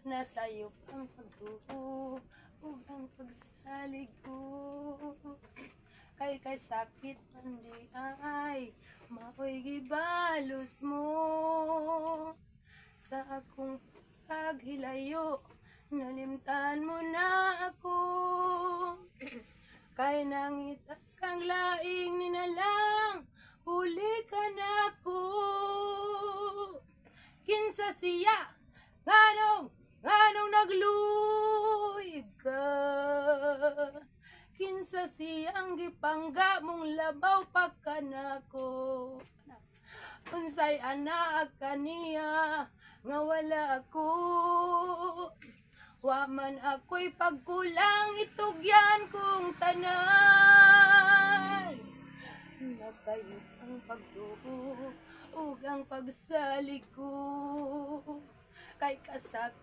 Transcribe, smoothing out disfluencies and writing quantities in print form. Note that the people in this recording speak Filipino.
Nasayop ang pagtuo ug ang pagsalig ko. Kay sakit man di ay maoy gibalos mo sa akong paghilayo. Nalimtan mo na ako. Kay nangitas kang laing ninalang uli ka na ko. Kinsa siya nganong nagluyig ka. Kinsa siyang gipangga mong labaw pagkanako. Unsay anak kaniya nga wala ako. Wa man ako'y pagkulang itugyan kong tanan. Nasayop ang pagtuo ug ang pagsalig ko. Kay kasakit